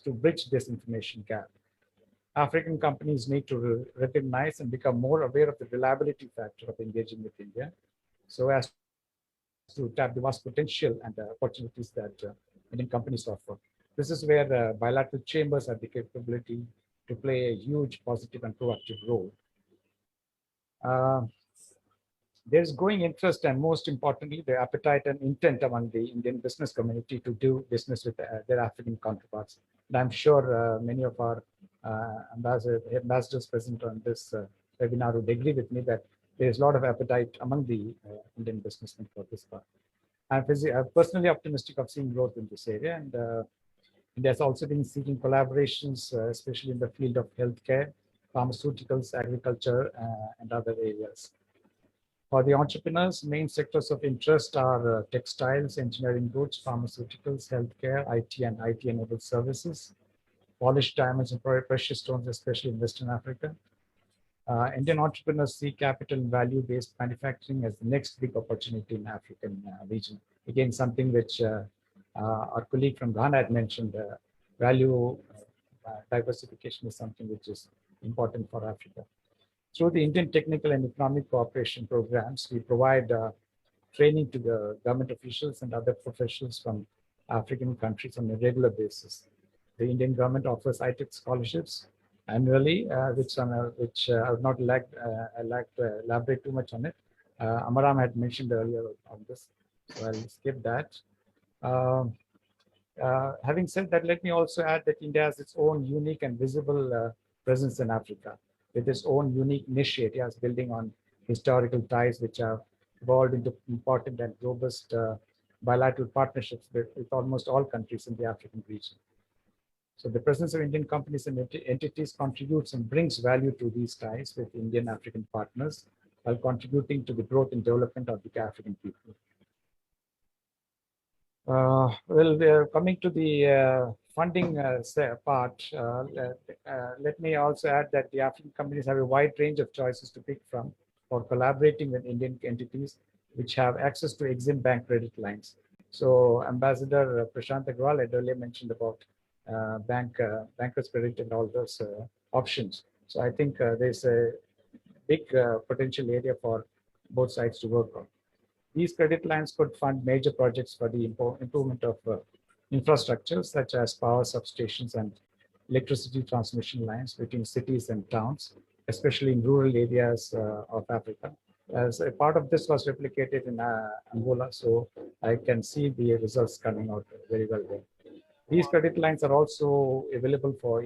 to bridge this information gap. African companies need to recognize and become more aware of the reliability factor of engaging with India, so as to tap the vast potential and opportunities that Indian companies offer. This is where bilateral chambers have the capability to play a huge positive and proactive role. There's growing interest and, most importantly, the appetite and intent among the Indian business community to do business with their African counterparts. And I'm sure many of our ambassadors present on this webinar would agree with me that there's a lot of appetite among the Indian businessmen for this part. I'm personally optimistic of seeing growth in this area, and India has also been seeking collaborations, especially in the field of healthcare, pharmaceuticals, agriculture, and other areas. For the entrepreneurs, main sectors of interest are textiles, engineering goods, pharmaceuticals, healthcare, IT and IT-enabled services, polished diamonds and precious stones, especially in Western Africa. Indian entrepreneurs see capital and value-based manufacturing as the next big opportunity in the African region. Again, something which our colleague from Ghana had mentioned, value diversification is something which is important for Africa. Through the Indian Technical and Economic Cooperation programs, we provide training to the government officials and other professionals from African countries on a regular basis. The Indian government offers ITEC scholarships annually, which I would not like to elaborate too much on it. Amaram had mentioned earlier on this, so I'll skip that. Having said that, let me also add that India has its own unique and visible presence in Africa, with its own unique niche areas building on historical ties which have evolved into important and robust bilateral partnerships with almost all countries in the African region. So the presence of Indian companies and entities contributes and brings value to these ties with Indian African partners, while contributing to the growth and development of the African people. Well, we're coming to the funding part. Let me also add that the African companies have a wide range of choices to pick from for collaborating with Indian entities which have access to Exim Bank credit lines. So Ambassador Prashant Agrawal had earlier mentioned about bankers credit and all those options. So I think there's a big potential area for both sides to work on. These credit lines could fund major projects for the improvement of infrastructure, such as power substations and electricity transmission lines between cities and towns, especially in rural areas of Africa. As a part of this was replicated in Angola, so I can see the results coming out very well there. These credit lines are also available for